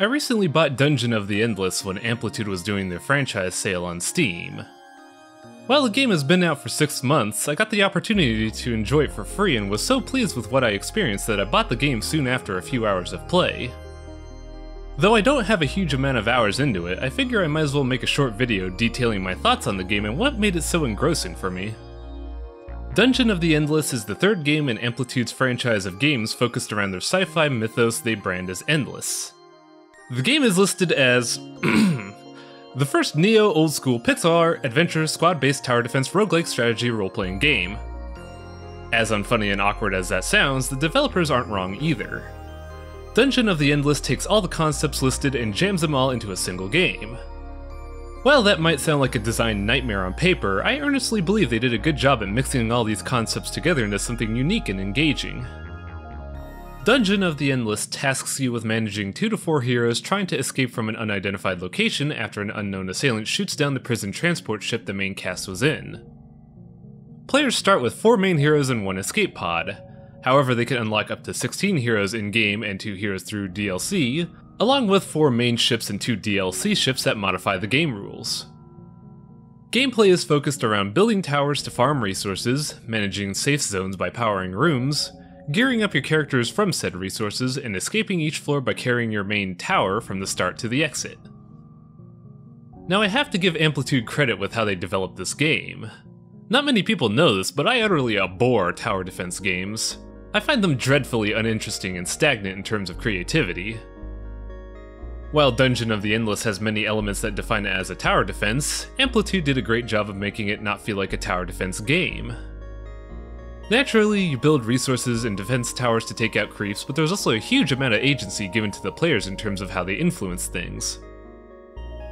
I recently bought Dungeon of the Endless when Amplitude was doing their franchise sale on Steam. While the game has been out for 6 months, I got the opportunity to enjoy it for free and was so pleased with what I experienced that I bought the game soon after a few hours of play. Though I don't have a huge amount of hours into it, I figure I might as well make a short video detailing my thoughts on the game and what made it so engrossing for me. Dungeon of the Endless is the third game in Amplitude's franchise of games focused around their sci-fi mythos they brand as Endless. The game is listed as the first neo-old-school Pixar adventure squad-based tower defense roguelike strategy role-playing game. As unfunny and awkward as that sounds, the developers aren't wrong either. Dungeon of the Endless takes all the concepts listed and jams them all into a single game. While that might sound like a design nightmare on paper, I earnestly believe they did a good job at mixing all these concepts together into something unique and engaging. Dungeon of the Endless tasks you with managing 2 to 4 heroes trying to escape from an unidentified location after an unknown assailant shoots down the prison transport ship the main cast was in. Players start with 4 main heroes and 1 escape pod. However, they can unlock up to 16 heroes in-game and 2 heroes through DLC, along with 4 main ships and 2 DLC ships that modify the game rules. Gameplay is focused around building towers to farm resources, managing safe zones by powering rooms, gearing up your characters from said resources, and escaping each floor by carrying your main tower from the start to the exit. Now I have to give Amplitude credit with how they developed this game. Not many people know this, but I utterly abhor tower defense games. I find them dreadfully uninteresting and stagnant in terms of creativity. While Dungeon of the Endless has many elements that define it as a tower defense, Amplitude did a great job of making it not feel like a tower defense game. Naturally, you build resources and defense towers to take out creeps, but there's also a huge amount of agency given to the players in terms of how they influence things.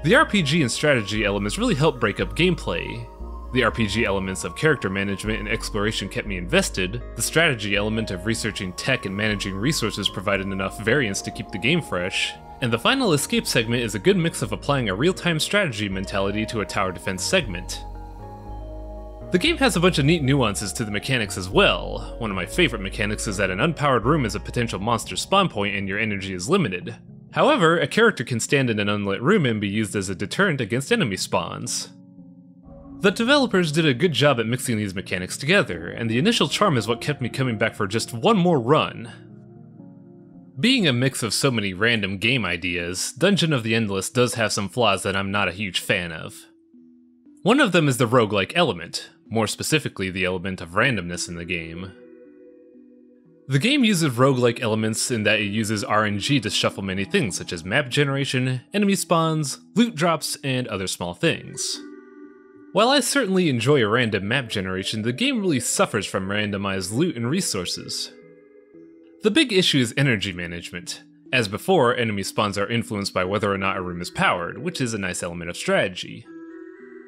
The RPG and strategy elements really help break up gameplay. The RPG elements of character management and exploration kept me invested, the strategy element of researching tech and managing resources provided enough variance to keep the game fresh, and the final escape segment is a good mix of applying a real-time strategy mentality to a tower defense segment. The game has a bunch of neat nuances to the mechanics as well. One of my favorite mechanics is that an unpowered room is a potential monster spawn point and your energy is limited. However, a character can stand in an unlit room and be used as a deterrent against enemy spawns. The developers did a good job at mixing these mechanics together, and the initial charm is what kept me coming back for just one more run. Being a mix of so many random game ideas, Dungeon of the Endless does have some flaws that I'm not a huge fan of. One of them is the roguelike element, more specifically the element of randomness in the game. The game uses roguelike elements in that it uses RNG to shuffle many things such as map generation, enemy spawns, loot drops, and other small things. While I certainly enjoy a random map generation, the game really suffers from randomized loot and resources. The big issue is energy management. As before, enemy spawns are influenced by whether or not a room is powered, which is a nice element of strategy.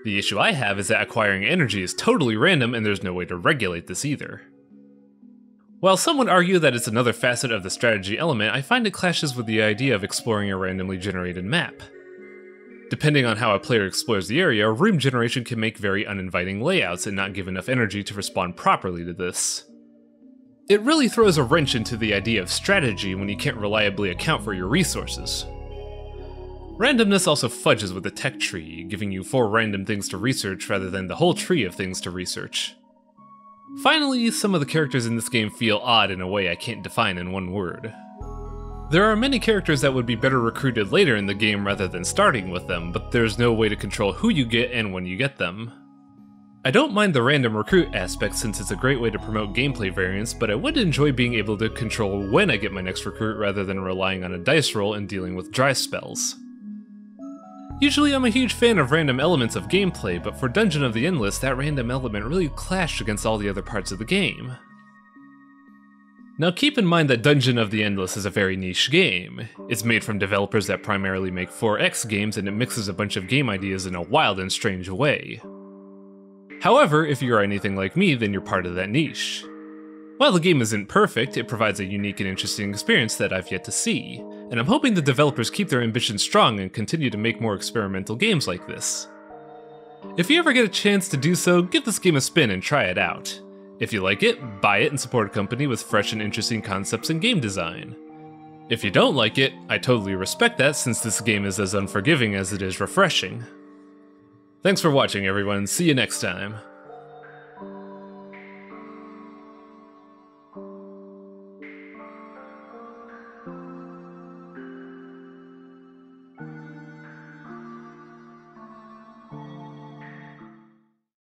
The issue I have is that acquiring energy is totally random and there's no way to regulate this either. While some would argue that it's another facet of the strategy element, I find it clashes with the idea of exploring a randomly generated map. Depending on how a player explores the area, room generation can make very uninviting layouts and not give enough energy to respond properly to this. It really throws a wrench into the idea of strategy when you can't reliably account for your resources. Randomness also fudges with the tech tree, giving you 4 random things to research rather than the whole tree of things to research. Finally, some of the characters in this game feel odd in a way I can't define in one word. There are many characters that would be better recruited later in the game rather than starting with them, but there's no way to control who you get and when you get them. I don't mind the random recruit aspect since it's a great way to promote gameplay variance, but I would enjoy being able to control when I get my next recruit rather than relying on a dice roll and dealing with dry spells. Usually I'm a huge fan of random elements of gameplay, but for Dungeon of the Endless, that random element really clashed against all the other parts of the game. Now keep in mind that Dungeon of the Endless is a very niche game. It's made from developers that primarily make 4X games and it mixes a bunch of game ideas in a wild and strange way. However, if you're anything like me, then you're part of that niche. While the game isn't perfect, it provides a unique and interesting experience that I've yet to see, and I'm hoping the developers keep their ambition strong and continue to make more experimental games like this. If you ever get a chance to do so, give this game a spin and try it out. If you like it, buy it and support a company with fresh and interesting concepts in game design. If you don't like it, I totally respect that since this game is as unforgiving as it is refreshing. Thanks for watching everyone, see you next time.